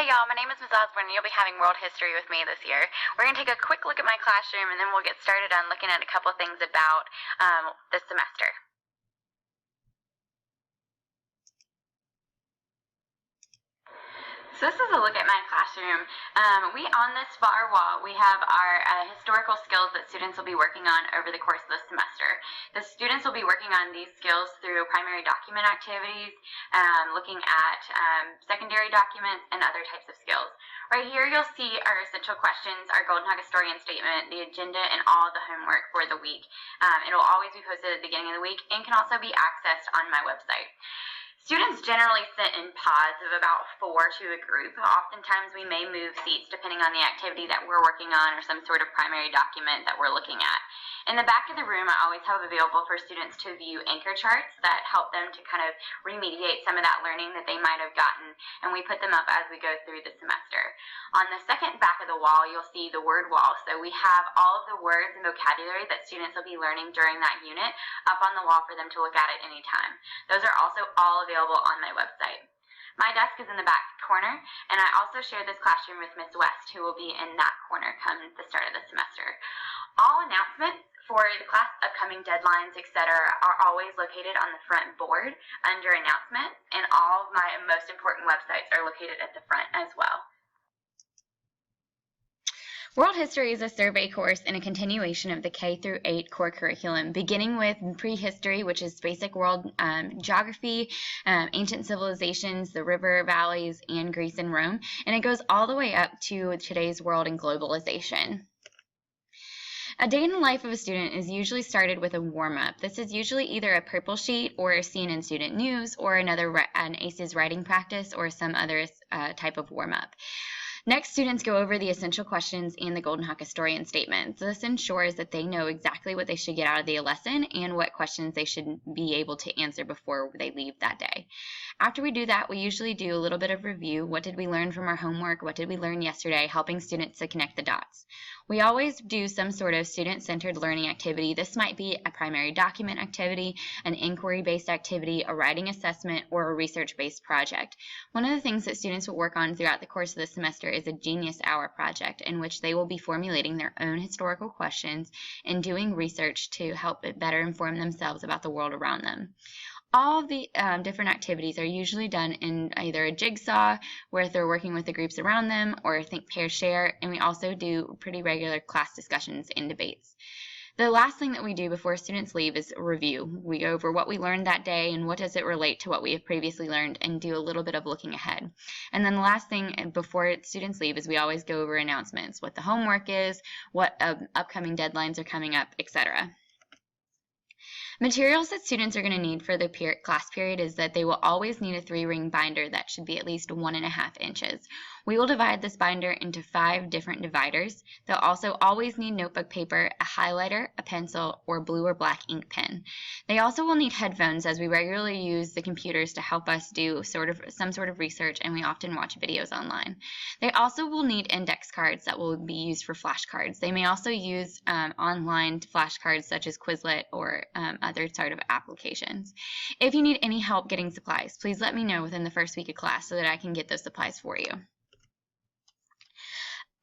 Hey y'all, my name is Ms. Osborne and you'll be having world history with me this year. We're going to take a quick look at my classroom and then we'll get started on looking at a couple things about this semester. So this is a look at my classroom. On this far wall, we have our historical skills that students will be working on over the course of the semester. The students will be working on these skills through primary document activities, looking at secondary documents, and other types of skills. Right here, you'll see our essential questions, our Golden Hawk Historian Statement, the agenda, and all of the homework for the week. It will always be posted at the beginning of the week and can also be accessed on my website. Students generally sit in pods of about 4 to a group. Oftentimes we may move seats depending on the activity that we're working on or some sort of primary document that we're looking at. In the back of the room, I always have available for students to view anchor charts that help them to kind of remediate some of that learning that they might have gotten, and we put them up as we go through the semester. On the second back of the wall, you'll see the word wall. So we have all of the words and vocabulary that students will be learning during that unit up on the wall for them to look at any time. Those are also all available on my website. My desk is in the back corner, and I also share this classroom with Ms. West, who will be in that corner come the start of the semester. All announcements for the class, upcoming deadlines, etc. are always located on the front board under announcements, and all of my most important websites are located at the front as well. World History is a survey course and a continuation of the K-8 core curriculum, beginning with prehistory, which is basic world geography, ancient civilizations, the river valleys, and Greece and Rome, and it goes all the way up to today's world and globalization. A day in the life of a student is usually started with a warm-up. This is usually either a purple sheet or a CNN Student News or an ACES writing practice or some other type of warm-up. Next, students go over the essential questions and the Golden Hawk Historian Statement. This ensures that they know exactly what they should get out of the lesson and what questions they should be able to answer before they leave that day. After we do that, we usually do a little bit of review. What did we learn from our homework? What did we learn yesterday? Helping students to connect the dots. We always do some sort of student-centered learning activity. This might be a primary document activity, an inquiry-based activity, a writing assessment, or a research-based project. One of the things that students will work on throughout the course of the semester is a Genius Hour project, in which they will be formulating their own historical questions and doing research to help better inform themselves about the world around them. All of the different activities are usually done in either a jigsaw, where they're working with the groups around them, or think, pair, share, and we also do pretty regular class discussions and debates. The last thing that we do before students leave is review. We go over what we learned that day and what does it relate to what we have previously learned, and do a little bit of looking ahead. And then the last thing before students leave is we always go over announcements, what the homework is, what upcoming deadlines are coming up, etc. Materials that students are going to need for the class period is that they will always need a 3-ring binder that should be at least 1.5 inches. We will divide this binder into 5 different dividers. They'll also always need notebook paper, a highlighter, a pencil, or blue or black ink pen. They also will need headphones, as we regularly use the computers to help us do some sort of research, and we often watch videos online. They also will need index cards that will be used for flashcards. They may also use online flashcards such as Quizlet or other sort of applications. If you need any help getting supplies, please let me know within the first week of class so that I can get those supplies for you.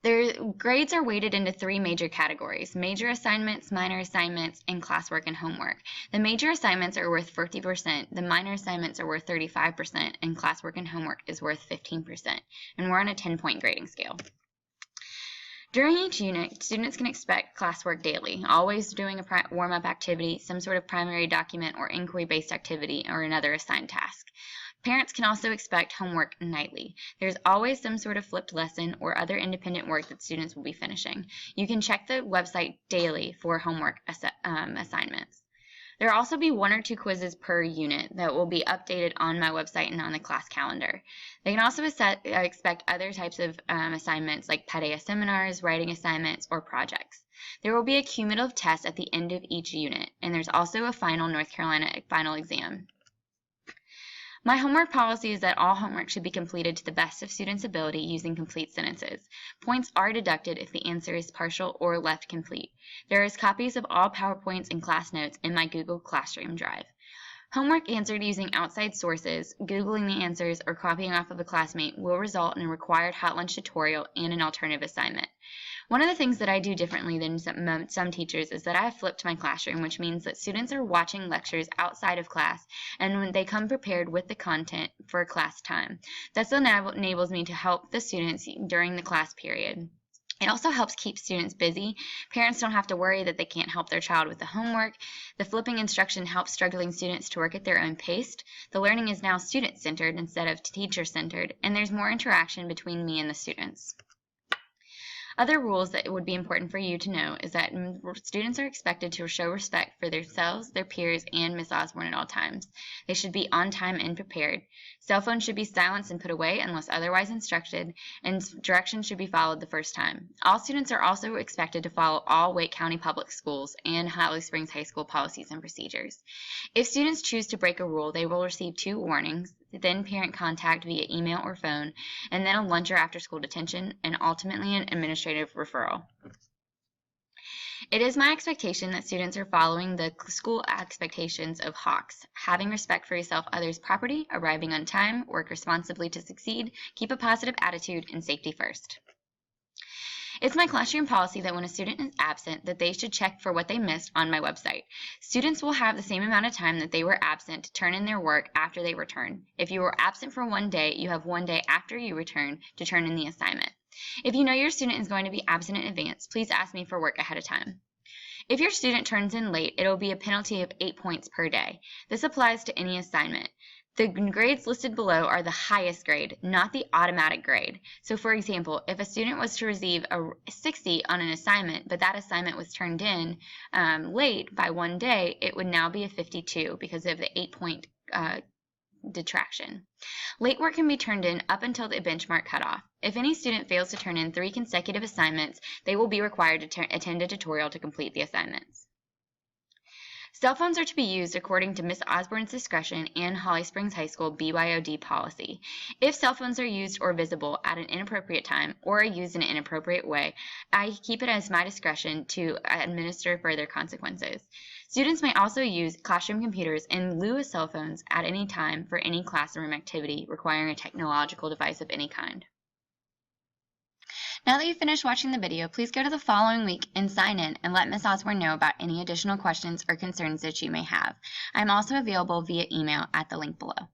Their grades are weighted into 3 major categories: major assignments, minor assignments, and classwork and homework. The major assignments are worth 50%, the minor assignments are worth 35%, and classwork and homework is worth 15%. And we're on a 10-point grading scale. During each unit, students can expect classwork daily, always doing a warm-up activity, some sort of primary document or inquiry-based activity, or another assigned task. Parents can also expect homework nightly. There's always some sort of flipped lesson or other independent work that students will be finishing. You can check the website daily for homework assignments. There will also be 1 or 2 quizzes per unit that will be updated on my website and on the class calendar. They can also expect other types of assignments like PADEA seminars, writing assignments, or projects. There will be a cumulative test at the end of each unit, and there's also a final North Carolina final exam. My homework policy is that all homework should be completed to the best of students' ability using complete sentences. Points are deducted if the answer is partial or left complete. There is copies of all PowerPoints and class notes in my Google Classroom Drive. Homework answered using outside sources, Googling the answers, or copying off of a classmate will result in a required hot lunch tutorial and an alternative assignment. One of the things that I do differently than some teachers is that I have flipped my classroom, which means that students are watching lectures outside of class, and when they come prepared with the content for class time. This enables me to help the students during the class period. It also helps keep students busy. Parents don't have to worry that they can't help their child with the homework. The flipping instruction helps struggling students to work at their own pace. The learning is now student-centered instead of teacher-centered, and there's more interaction between me and the students. Other rules that would be important for you to know is that students are expected to show respect for themselves, their peers, and Miss Osborne at all times. They should be on time and prepared. Cell phones should be silenced and put away unless otherwise instructed, and directions should be followed the first time. All students are also expected to follow all Wake County Public Schools and Holly Springs High School policies and procedures. If students choose to break a rule, they will receive 2 warnings, then parent contact via email or phone, and then a lunch or after-school detention, and ultimately an administrative referral. It is my expectation that students are following the school expectations of HAWKS, having respect for yourself, others' property, arriving on time, work responsibly to succeed, keep a positive attitude, and safety first. It's my classroom policy that when a student is absent, that they should check for what they missed on my website. Students will have the same amount of time that they were absent to turn in their work after they return. If you were absent for 1 day, you have 1 day after you return to turn in the assignment. If you know your student is going to be absent in advance, please ask me for work ahead of time. If your student turns in late, it will be a penalty of 8 points per day. This applies to any assignment. The grades listed below are the highest grade, not the automatic grade. So for example, if a student was to receive a 60 on an assignment, but that assignment was turned in late by 1 day, it would now be a 52 because of the 8-point detraction. Late work can be turned in up until the benchmark cutoff. If any student fails to turn in 3 consecutive assignments, they will be required to attend a tutorial to complete the assignments. Cell phones are to be used according to Ms. Osborne's discretion and Holly Springs High School BYOD policy. If cell phones are used or visible at an inappropriate time or are used in an inappropriate way, I keep it as my discretion to administer further consequences. Students may also use classroom computers in lieu of cell phones at any time for any classroom activity requiring a technological device of any kind. Now that you've finished watching the video, please go to the following week and sign in and let Ms. Osborne know about any additional questions or concerns that you may have. I'm also available via email at the link below.